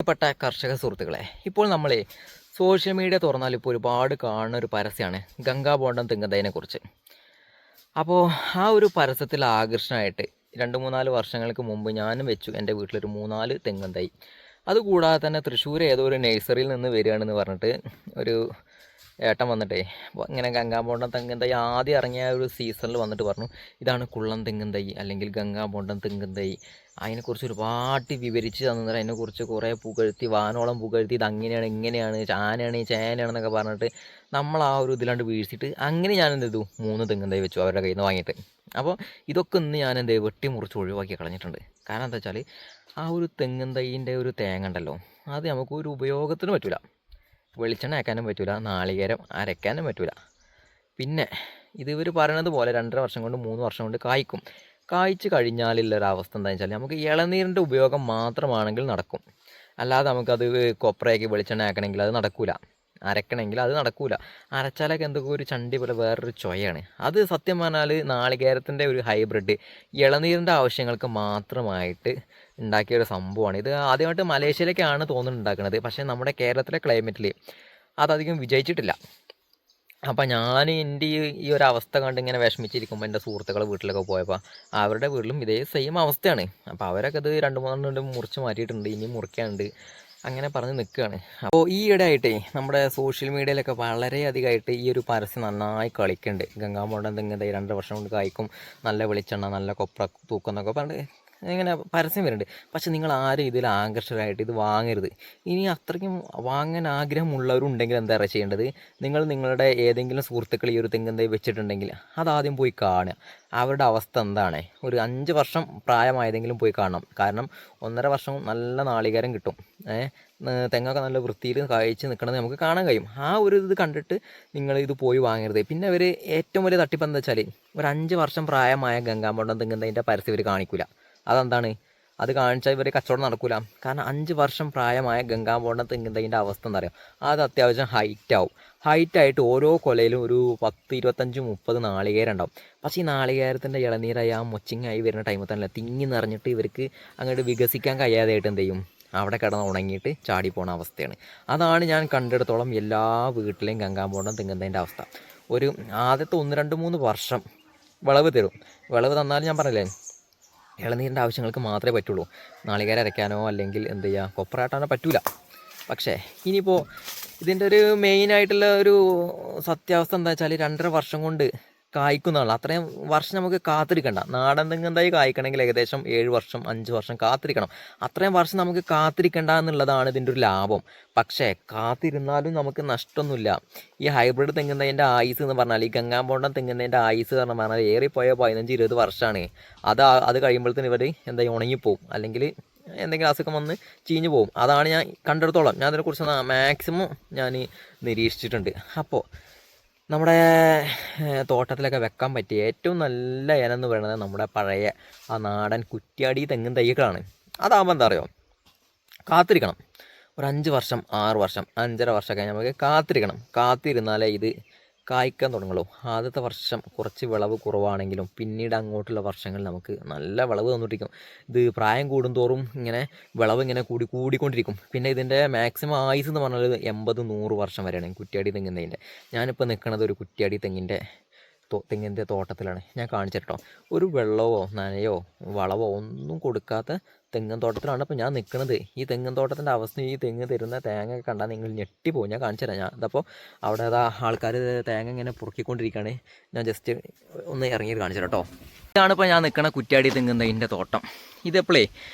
പ്രിയപ്പെട്ട കർഷക സുഹൃത്തുക്കളെ, ഇപ്പോൾ നമ്മൾ സോഷ്യൽ മീഡിയ തുറന്നാൽ ഇപ്പോൾ ഒരുപാട് കാണുന്ന ഒരു പരസ്യമാണ് ഗംഗാ ബോണ്ടം തെങ്ങുതൈനെ കുറിച്ച്. അപ്പോൾ ആ ഒരു പരസ്യത്തിൽ ആകർഷണമായിട്ട് 2-3-4 വർഷങ്ങൾക്ക് മുമ്പ് ഞാനും വെച്ചു എൻ്റെ വീട്ടിലൊരു 3-4 തെങ്ങും തൈ. അതുകൂടാതെ തന്നെ തൃശ്ശൂർ ഏതോ ഒരു നഴ്സറിയിൽ നിന്ന് വരികയാണെന്ന് പറഞ്ഞിട്ട് ഒരു ഏട്ടൻ വന്നിട്ടേ ഇങ്ങനെ ഗംഗാബോണ്ടം തെങ്ങിൻ തൈ ആദ്യം ഇറങ്ങിയ ഒരു സീസണിൽ വന്നിട്ട് പറഞ്ഞു, ഇതാണ് കുള്ളൻ തെങ്ങിൻ തൈ അല്ലെങ്കിൽ ഗംഗാബോണ്ടം തെങ്ങിൻ തൈ. അതിനെക്കുറിച്ച് ഒരുപാട് വിവരിച്ച് തന്നിട്ട് അതിനെക്കുറിച്ച് കുറേ പുകഴ്ത്തി, വാനോളം പുകഴ്ത്തി, ഇത് അങ്ങനെയാണ് ഇങ്ങനെയാണ് ആനയാണ് ചേനയാണെന്നൊക്കെ പറഞ്ഞിട്ട് നമ്മൾ ആ ഒരു ഇതിലാണ്ട് വീഴ്ചിട്ട് അങ്ങനെ ഞാൻ എന്ത് ചെയ്തു, 3 തെങ്ങിൻ തൈ വെച്ചു അവരുടെ കയ്യിൽ നിന്ന് വാങ്ങിയിട്ട്. അപ്പോൾ ഇതൊക്കെ ഇന്ന് ഞാൻ എന്ത് വെട്ടി മുറിച്ച് ഒഴിവാക്കി കളഞ്ഞിട്ടുണ്ട്. കാരണം എന്താ വെച്ചാൽ ആ ഒരു തെങ്ങിൻ തൈൻ്റെ ഒരു തേങ്ങ ഉണ്ടല്ലോ, അത് നമുക്ക് ഒരു ഉപയോഗത്തിന് പറ്റില്ല. വെളിച്ചെണ്ണ ആക്കാനും പറ്റില്ല, നാളികേരം അരയ്ക്കാനും പറ്റില്ല. പിന്നെ ഇത് ഇവർ പറയണത് പോലെ 2.5 വർഷം കൊണ്ട് 3 വർഷം കൊണ്ട് കായ്ക്കും. കായ്ച്ച് കഴിഞ്ഞാലുള്ളൊരവസ്ഥ എന്താണെന്ന് വെച്ചാൽ നമുക്ക് ഇളനീരിൻ്റെ ഉപയോഗം മാത്രമാണെങ്കിൽ നടക്കും. അല്ലാതെ നമുക്കത് കൊപ്രയാക്കി വെളിച്ചെണ്ണ ആക്കണമെങ്കിൽ അത് നടക്കില്ല, അരക്കണമെങ്കിൽ അത് നടക്കില്ല. അരച്ചാലൊക്കെ എന്തൊക്കെ ഒരു ചണ്ടി പോലെ വേറൊരു ചൊയയാണ്. അത് സത്യം പറഞ്ഞാൽ നാളികേരത്തിൻ്റെ ഒരു ഹൈബ്രിഡ് ഇളനീരിൻ്റെ ആവശ്യങ്ങൾക്ക് മാത്രമായിട്ട് ഉണ്ടാക്കിയ ഒരു സംഭവമാണ്. ഇത് ആദ്യമായിട്ട് മലേഷ്യയിലേക്കാണ് തോന്നുന്നുണ്ട് ഉണ്ടാക്കുന്നത്. പക്ഷേ നമ്മുടെ കേരളത്തിലെ ക്ലൈമറ്റിൽ അതധികം വിജയിച്ചിട്ടില്ല. അപ്പം ഞാൻ എൻ്റെ ഈ ഒരു അവസ്ഥ കണ്ട് ഇങ്ങനെ വിഷമിച്ചിരിക്കുമ്പോൾ എൻ്റെ സുഹൃത്തുക്കളെ വീട്ടിലൊക്കെ പോയപ്പോൾ അവരുടെ വീട്ടിലും ഇതേ സെയിം അവസ്ഥയാണ്. അപ്പോൾ അവരൊക്കെ ഇത് 2-3 മുറിച്ച് മാറ്റിയിട്ടുണ്ട്, ഇനി മുറിക്കാനുണ്ട്, അങ്ങനെ പറഞ്ഞ് നിൽക്കുകയാണ്. അപ്പോൾ ഈ ഇടയായിട്ടേ നമ്മുടെ സോഷ്യൽ മീഡിയയിലൊക്കെ വളരെയധികമായിട്ട് ഈ ഒരു പരസ്യം നന്നായി കളിക്കുന്നുണ്ട്. ഗംഗാബോണ്ടം തെങ്ങിൻ തൈ 2 വർഷം കൊണ്ട് കായ്ക്കും, നല്ല വെളിച്ചെണ്ണ, നല്ല കൊപ്ര തൂക്കം എന്നൊക്കെ പറഞ്ഞിട്ട് ഇങ്ങനെ പരസ്യം വരുന്നുണ്ട്. പക്ഷെ നിങ്ങൾ ആരും ഇതിൽ ആകർഷകരായിട്ട് ഇത് വാങ്ങരുത്. ഇനി അത്രയ്ക്കും വാങ്ങാൻ ആഗ്രഹമുള്ളവരുണ്ടെങ്കിൽ എന്താ ചെയ്യേണ്ടത്, നിങ്ങളുടെ ഏതെങ്കിലും സുഹൃത്തുക്കൾ ഈ ഒരു തെങ്ങിൻ തൈ വെച്ചിട്ടുണ്ടെങ്കിൽ അതാദ്യം പോയി കാണുക. അവരുടെ അവസ്ഥ എന്താണ്, ഒരു 5 വർഷം പ്രായമായതെങ്കിലും പോയി കാണണം. കാരണം 1.5 വർഷം നല്ല നാളികേരം കിട്ടും. തെങ്ങൊക്കെ നല്ല വൃത്തിയിൽ കായ്ച്ച് നിൽക്കണമെന്ന് നമുക്ക് കാണാൻ കഴിയും. ആ ഒരു ഇത് കണ്ടിട്ട് നിങ്ങൾ ഇത് പോയി വാങ്ങരുത്. പിന്നെ അവർ ഏറ്റവും വലിയ തട്ടിപ്പ് എന്താ വെച്ചാൽ ഒരു 5 വർഷം പ്രായമായ ഗംഗാബോണ്ടം തെങ്ങിൻ തൈൻ്റെ പരസ്യം ഇവർ കാണിക്കില്ല. അതെന്താണ്, അത് കാണിച്ചാൽ ഇവർ കച്ചവടം നടക്കില്ല. കാരണം 5 വർഷം പ്രായമായ ഗംഗാബോണ്ടം തെങ്ങിൻ തൈൻ്റെ അവസ്ഥ എന്താ പറയുക, അത് അത്യാവശ്യം ഹൈറ്റായിട്ട് ഓരോ കൊലയിലും ഒരു 10, 25, 30 നാളികേരം ഉണ്ടാവും. പക്ഷേ ഈ നാളികേരത്തിൻ്റെ ഇളനീരായി ആ മൊച്ചിങ്ങായി വരുന്ന ടൈമിൽ തന്നെ തിങ്ങി നിറഞ്ഞിട്ട് ഇവർക്ക് അങ്ങോട്ട് വികസിക്കാൻ കഴിയാതെയായിട്ട് എന്ത് ചെയ്യും, അവിടെ കിടന്ന് ഉണങ്ങിയിട്ട് ചാടിപ്പോണ അവസ്ഥയാണ്. അതാണ് ഞാൻ കണ്ടെടുത്തോളം എല്ലാ വീട്ടിലെയും ഗംഗാബോണ്ടം തെങ്ങിൻ തൈൻ്റെ അവസ്ഥ. ഒരു ആദ്യത്തെ 1, 2, 3 വർഷം വിളവ് തരും. വിളവ് തന്നാലും ഞാൻ പറഞ്ഞില്ലേ ഇളനീരിൻ്റെ ആവശ്യങ്ങൾക്ക് മാത്രമേ പറ്റുള്ളൂ. നാളികേരം അരയ്ക്കാനോ അല്ലെങ്കിൽ എന്ത് ചെയ്യുക കൊപ്രാട്ടാനോ പറ്റൂല. പക്ഷേ ഇനിയിപ്പോൾ ഇതിൻ്റെ ഒരു മെയിനായിട്ടുള്ള ഒരു സത്യാവസ്ഥ എന്താ വെച്ചാൽ 2.5 വർഷം കൊണ്ട് കായ്ക്കുന്നതാണ്. അത്രയും വർഷം നമുക്ക് കാത്തിരിക്കണ്ട. നാടൻ തെങ്ങിൻ തൈ കായ്ക്കണമെങ്കിൽ ഏകദേശം 7 വർഷം 5 വർഷം കാത്തിരിക്കണം. അത്രയും വർഷം നമുക്ക് കാത്തിരിക്കണ്ട എന്നുള്ളതാണ് ഇതിൻ്റെ ഒരു ലാഭം. പക്ഷേ കാത്തിരുന്നാലും നമുക്ക് നഷ്ടമൊന്നുമില്ല. ഈ ഹൈബ്രിഡ് തെങ്ങിൻ തൈൻ്റെ ആയുസ് എന്ന് പറഞ്ഞാൽ, ഈ ഗംഗാബോണ്ടം തെങ്ങിൻ തൈൻ്റെ ആയുസ് എന്ന് പറഞ്ഞാൽ ഏറിപ്പോയ 15-20 വർഷമാണ്. അത് കഴിയുമ്പോഴത്തേന് ഇവർ എന്താ ഉണങ്ങിപ്പോവും, അല്ലെങ്കിൽ എന്തെങ്കിലും അസുഖം വന്ന് ചീഞ്ഞു പോകും. അതാണ് ഞാൻ കണ്ടെടുത്തോളം. ഞാൻ അതിനെക്കുറിച്ച് മാക്സിമം ഞാൻ നിരീക്ഷിച്ചിട്ടുണ്ട്. അപ്പോൾ നമ്മുടെ തോട്ടത്തിലൊക്കെ വെക്കാൻ പറ്റിയ ഏറ്റവും നല്ല ഇനം എന്ന് പറയുന്നത് നമ്മുടെ പഴയ ആ നാടൻ കുറ്റ്യാടി തെങ്ങിൻ തൈകളാണ്. അതാകുമ്പോൾ എന്താ പറയുക, കാത്തിരിക്കണം. ഒരു 5 വർഷം 6 വർഷം 5.5 വർഷമൊക്കെ നമുക്ക് കാത്തിരുന്നാലേ ഇത് കായ്ക്കാൻ തുടങ്ങുള്ളൂ. ആദ്യത്തെ വർഷം കുറച്ച് വിളവ് കുറവാണെങ്കിലും പിന്നീട് അങ്ങോട്ടുള്ള വർഷങ്ങളിൽ നമുക്ക് നല്ല വിളവ് തന്നിട്ടിരിക്കും. ഇത് പ്രായം കൂടുന്തോറും ഇങ്ങനെ വിളവ് ഇങ്ങനെ കൂടിക്കൊണ്ടിരിക്കും. പിന്നെ ഇതിൻ്റെ മാക്സിമം ആയുസ് എന്ന് പറഞ്ഞാൽ 80-100 വർഷം വരെയാണ് കുറ്റ്യാടി തെങ്ങിൻ്റെ. ഞാനിപ്പോൾ നിൽക്കുന്നത് ഒരു കുറ്റ്യാടി തെങ്ങിൻ്റെ തോട്ടത്തിലാണ്. ഞാൻ കാണിച്ചിട്ടോ, ഒരു വെള്ളമോ നനയോ വളവോ ഒന്നും കൊടുക്കാത്ത തെങ്ങിൻ തോട്ടത്തിലാണ് ഇപ്പോൾ ഞാൻ നിൽക്കുന്നത്. ഈ തെങ്ങിൻ തോട്ടത്തിൻ്റെ അവസ്ഥ, ഈ തെങ്ങ് തരുന്ന തേങ്ങ കണ്ടാൽ നിങ്ങൾ ഞെട്ടിപ്പോകും. ഞാൻ കാണിച്ചു തരാം. ഇതപ്പോൾ അവിടെ ആൾക്കാർ തേങ്ങ ഇങ്ങനെ പൊറുക്കിക്കൊണ്ടിരിക്കുകയാണ്. ഞാൻ ജസ്റ്റ് ഒന്ന് ഇറങ്ങിയിട്ട് കാണിച്ചു തരാം കേട്ടോ. ഇതാണിപ്പോൾ ഞാൻ നിൽക്കുന്ന കുറ്റ്യാടി തെങ്ങിൻ തൈൻ്റെ തോട്ടം. ഇതെപ്പോഴേ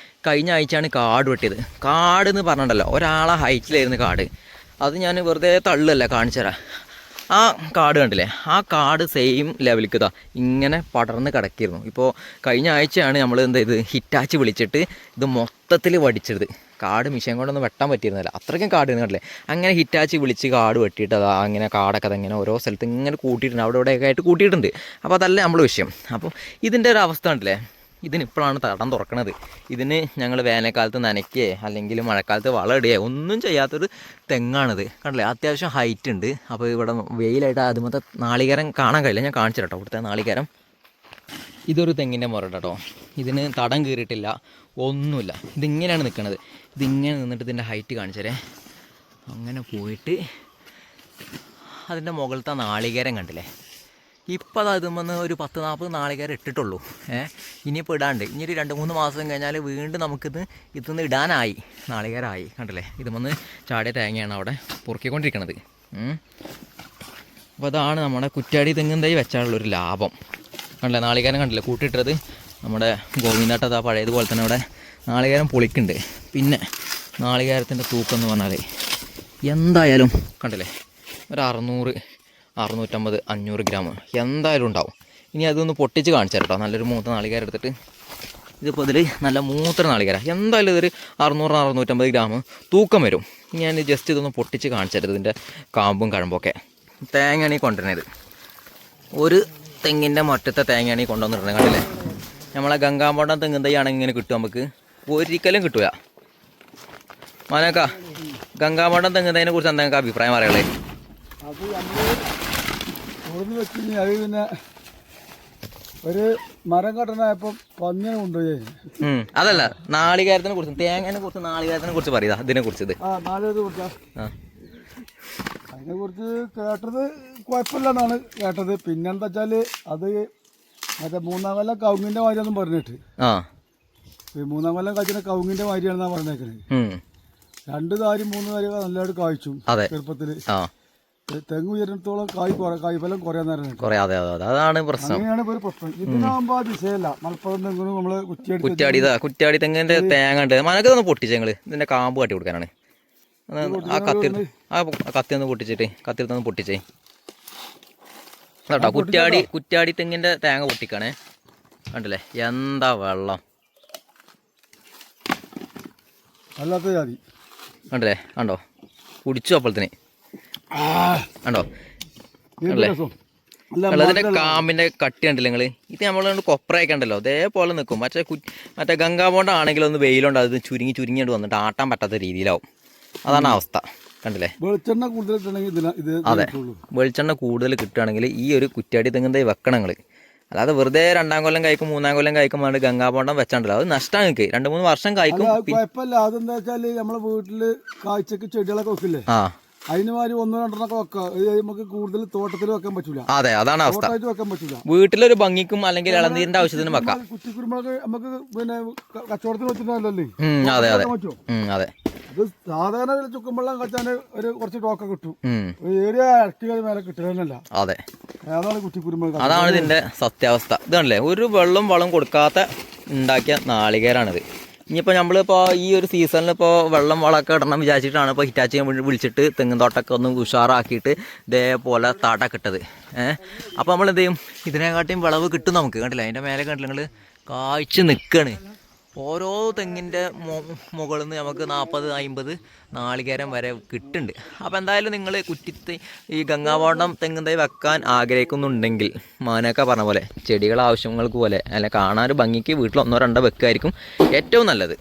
കഴിഞ്ഞ ആഴ്ചയാണ് കാട് വെട്ടിയത്. കാട് എന്ന് പറഞ്ഞിട്ടുണ്ടല്ലോ, ഒരാളെ ഹൈറ്റിലായിരുന്നു കാട്. അത് ഞാൻ വെറുതെ തള്ളല്ല, കാണിച്ചു തരാം. ആ കാട് കണ്ടില്ലേ, ആ കാട് സെയിം ലെവലിലേക്ക് ഇതാ ഇങ്ങനെ പടർന്ന് കിടക്കിയിരുന്നു. ഇപ്പോൾ കഴിഞ്ഞ ആഴ്ചയാണ് നമ്മൾ എന്ത് ചെയ്ത് ഹിറ്റാച്ച് വിളിച്ചിട്ട് ഇത് മൊത്തത്തിൽ വടിച്ചത്. കാട് മിഷൻ കൊണ്ടൊന്നും വെട്ടാൻ പറ്റിയിരുന്നില്ല, അത്രയ്ക്കും കാട് കണ്ടില്ലേ. അങ്ങനെ ഹിറ്റാച്ച് വിളിച്ച് കാട് വെട്ടിയിട്ട് അതാ അങ്ങനെ കാടൊക്കെ അതങ്ങനെ ഓരോ സ്ഥലത്ത് ഇങ്ങനെ കൂട്ടിയിട്ടുണ്ട്, അവിടെ ഇവിടെയൊക്കെ ആയിട്ട് കൂട്ടിയിട്ടുണ്ട്. അപ്പോൾ അതല്ല നമ്മൾ വിഷയം. അപ്പോൾ ഇതിൻ്റെ ഒരു അവസ്ഥ കണ്ടില്ലേ, ഇതിനിപ്പോഴാണ് തടം തുറക്കണത്. ഇതിന് ഞങ്ങൾ വേനൽക്കാലത്ത് നനയ്ക്കുകയോ അല്ലെങ്കിൽ മഴക്കാലത്ത് വളമിടുകയോ ഒന്നും ചെയ്യാത്തൊരു തെങ്ങാണിത്. കണ്ടില്ലേ, അത്യാവശ്യം ഹൈറ്റ് ഉണ്ട്. അപ്പോൾ ഇവിടെ വെയിലായിട്ട് അതുമത്തെ നാളികേരം കാണാൻ കഴിയില്ല. ഞാൻ കാണിച്ചു കേട്ടോ ഇവിടുത്തെ നാളികേരം. ഇതൊരു തെങ്ങിൻ്റെ മുരട് കേട്ടോ. ഇതിന് തടം കീറിയിട്ടില്ല, ഒന്നുമില്ല. ഇതിങ്ങനെയാണ് നിൽക്കുന്നത്. ഇതിങ്ങനെ നിന്നിട്ട് ഇതിൻ്റെ ഹൈറ്റ് കാണിച്ചേരേ. അങ്ങനെ പോയിട്ട് അതിൻ്റെ മുകളിലത്തെ നാളികേരം കണ്ടില്ലേ. ഇപ്പം അത് അതുമെന്ന് ഒരു 10-40 നാളികേരം ഇട്ടിട്ടുള്ളൂ. ഇനിയിപ്പോൾ ഇടാണ്ട് ഇനി ഒരു 2-3 മാസം കഴിഞ്ഞാൽ വീണ്ടും നമുക്കിത് ഇതിന്ന് ഇടാനായി, നാളികേരമായി. കണ്ടില്ലേ, ഇതുമെന്ന് ചാടിയ തേങ്ങയാണ് അവിടെ പൊറുക്കിക്കൊണ്ടിരിക്കണത്. അപ്പോൾ അതാണ് നമ്മുടെ കുറ്റ്യാടി തെങ്ങിൻ തൈ വെച്ചാലുള്ളൊരു ലാഭം. കണ്ടില്ലേ, നാളികേരം കണ്ടില്ലേ കൂട്ടിയിട്ടത്. നമ്മുടെ ഗോവിന്ദാട്ടത് ആ പഴയതുപോലെ തന്നെ അവിടെ നാളികേരം പൊളിക്കുന്നുണ്ട്. പിന്നെ നാളികേരത്തിൻ്റെ തൂക്കം എന്ന് പറഞ്ഞാൽ എന്തായാലും കണ്ടില്ലേ ഒരു 600, 650, 500 ഗ്രാം എന്തായാലും ഉണ്ടാവും. ഇനി അതൊന്ന് പൊട്ടിച്ച് കാണിച്ചു കേട്ടോ. നല്ലൊരു മൂത്ത നാളികേരം എടുത്തിട്ട്, ഇതിപ്പോൾ ഇതിൽ നല്ല മൂത്ര നാളികേരം എന്തായാലും ഇതൊരു 600, 650 ഗ്രാം തൂക്കം വരും. ഞാൻ ജസ്റ്റ് ഇതൊന്ന് പൊട്ടിച്ച് കാണിച്ചത് ഇതിൻ്റെ കാമ്പും കഴമ്പൊക്കെ. തേങ്ങയാണ് ഈ കൊണ്ടുവരുന്നത്. ഒരു തെങ്ങിൻ്റെ മൊറ്റത്തെ തേങ്ങയാണ് ഈ കൊണ്ടുവന്നിട്ടുള്ളത്. കണ്ടില്ലേ, നമ്മളെ ഗംഗാബോണ്ടം തെങ്ങിൻ തൈ ആണെങ്കിൽ ഇങ്ങനെ കിട്ടും, നമുക്ക് ഒരിക്കലും കിട്ടൂല. മാനക്ക, ഗംഗാബോണ്ടം തെങ്ങിൻ തൈനെ കുറിച്ച് എന്തെങ്കിലും അഭിപ്രായം പറയുള്ളേ? അത് നമ്മൾ വെച്ച് അത് പിന്നെ ഒരു മരം കട്ടനായപ്പോൾ പന്നിനെ കൊണ്ടുപോയി. അതല്ല, നാളികേരത്തിനെ കുറിച്ച്, തേങ്ങനെ കുറിച്ച്, നാളികേരത്തിനെ കുറിച്ച് പറയുക. ഇതിനെ കുറിച്ച് അതിനെ കുറിച്ച് കേട്ടത് കുഴപ്പമില്ലെന്നാണ് കേട്ടത്. പിന്നെന്താ വെച്ചാല് അത് മറ്റേ 3-ാം കൊല്ലം കവുങ്ങിന്റെ മാതിരിയാണെന്നും പറഞ്ഞിട്ട്. 3-ാം കൊല്ലം കഴിച്ച കവുങ്ങിന്റെ മാതിരിയാണെന്നാ പറഞ്ഞേക്കണത്. 2 താരി 3 താരി നല്ലതായിട്ട് കായ്ച്ചു ചെറുപ്പത്തില്. തെങ്ങ് ഉയരത്തോളം കായ്ഫലം അതാണ് പ്രശ്നം. അങ്ങനെയാണ് ഒരു പ്രശ്നം. ഇതിനാകുമ്പോ ദിശയല്ല. മലപ്പുറം തെങ്ങിനും നമ്മള് കുറ്റ്യാടി തെങ്ങിന്റെ തേങ്ങ ഉണ്ട്. മനക്കൊന്ന് പൊട്ടിച്ച് ഞങ്ങള് ഇതിന്റെ കാമ്പ് കാട്ടി കൊടുക്കാനാണ്. ആ കത്തി ഒന്ന് പൊട്ടിച്ചിട്ട് കത്തിരുത്തൊന്ന് പൊട്ടിച്ചേ കേട്ടോ. കുറ്റ്യാടി തെങ്ങിന്റെ തേങ്ങ പൊട്ടിക്കാണേ. കണ്ടില്ലേ എന്താ വെള്ളം, അല്ലാത്ത ജാതി കണ്ടില്ലേ, കണ്ടോ കുടിച്ചു അപ്പോഴത്തേന് കണ്ടോ. അതിന്റെ കാമ്പിന്റെ കട്ടി കണ്ടില്ല നിങ്ങള്. ഇത് നമ്മള് കൊപ്രയൊക്കെ ഉണ്ടല്ലോ അതേപോലെ നിൽക്കും. മറ്റേ ഗംഗാബോണ്ട ആണെങ്കിലും ഒന്ന് വെയിലുണ്ട്, അത് ചുരുങ്ങിയിട്ട് വന്നിട്ട് ആട്ടാൻ പറ്റാത്ത രീതിയിലാവും. അതാണ് അവസ്ഥ. കണ്ടില്ലേ, വെളിച്ചെണ്ണ കൂടുതൽ. അതെ, വെളിച്ചെണ്ണ കൂടുതൽ കിട്ടുകയാണെങ്കിൽ ഈ ഒരു കുറ്റ്യാടി തെങ്ങിൻ തൈ വെക്കണം നിങ്ങൾ. അല്ലാതെ വെറുതെ 2-ാം കൊല്ലം കഴിക്കും 3-ാം കൊല്ലം കഴിക്കുമ്പോൾ ഗംഗാബോണ്ടം വെച്ചാണ്ടല്ലോ, അത് നഷ്ടമാണ്. നിങ്ങൾക്ക് 2-3 വർഷം കഴിക്കും. കുഴപ്പമില്ല. അതെന്താ വെച്ചാല് നമ്മളെ വീട്ടില് കാഴ്ചക്ക് ചെടികളൊക്കെ വെക്കില്ലേ, അതിനുമാതിരി 1-2 വെക്കാം. നമുക്ക് കൂടുതൽ തോട്ടത്തിൽ വെക്കാൻ പറ്റൂല. അതെ, അതാണ് അവസ്ഥ. വെക്കാൻ പറ്റൂല. വീട്ടിലൊരു ഭംഗിക്കും അല്ലെങ്കിൽ ഇളനീരിന്റെ ആവശ്യത്തിനും വെക്കാം. കുറ്റിക്കുരുമുളക് നമുക്ക് പിന്നെ കച്ചവടത്തിൽ വെച്ചിട്ടല്ലേ. അതെ അതെ അതെ. അത് സാധാരണ ചുക്കുമ്പെള്ളം കച്ചാന് ഒരു കുറച്ച് ടോക്ക കിട്ടും. ഏരിയ ഇറക്കിയ മേലെ കിട്ടുന്നല്ല. അതെ, അതാണ് കുറ്റിക്കുരുമുളക്. അതാണ് ഇതിന്റെ സത്യാവസ്ഥ. ഇതാണല്ലേ, ഒരു വളം കൊടുക്കാത്ത ഉണ്ടാക്കിയ നാളികേരാണിത്. ഇനിയിപ്പോൾ നമ്മളിപ്പോൾ ഈ ഒരു സീസണിൽ ഇപ്പോൾ വളമൊക്കെ ഇടണം വിചാരിച്ചിട്ടാണ് ഇപ്പോൾ ഹിറ്റാച്ചി വിളിച്ചിട്ട് തെങ്ങിൻ തോട്ടമൊക്കെ ഒന്ന് ഉഷാറാക്കിയിട്ട് ഇതേപോലെ തട ഇട്ടത്. അപ്പോൾ നമ്മൾ എന്ത് ചെയ്യും, ഇതിനെക്കാട്ടിയും വിളവ് കിട്ടും നമുക്ക്. കണ്ടില്ല, അതിൻ്റെ മേലെ കണ്ടില്ല നിങ്ങൾ കായ്ച്ച് നിൽക്കുകയാണ്. ഓരോ തെങ്ങിൻ്റെ മുകളിൽ നിന്ന് നമുക്ക് 40-50 നാളികേരം വരെ കിട്ടുന്നുണ്ട്. അപ്പോൾ എന്തായാലും നിങ്ങൾ ഈ ഗംഗാബോണ്ടം തെങ്ങിൻ തൈ വെക്കാൻ ആഗ്രഹിക്കുന്നുണ്ടെങ്കിൽ മാനൊക്കെ പറഞ്ഞ പോലെ ചെടികൾ ആവശ്യങ്ങൾക്ക് പോലെ അല്ല കാണാൻ ഭംഗിക്ക് വീട്ടിൽ 1-2 വെക്കായിരിക്കും ഏറ്റവും നല്ലത്.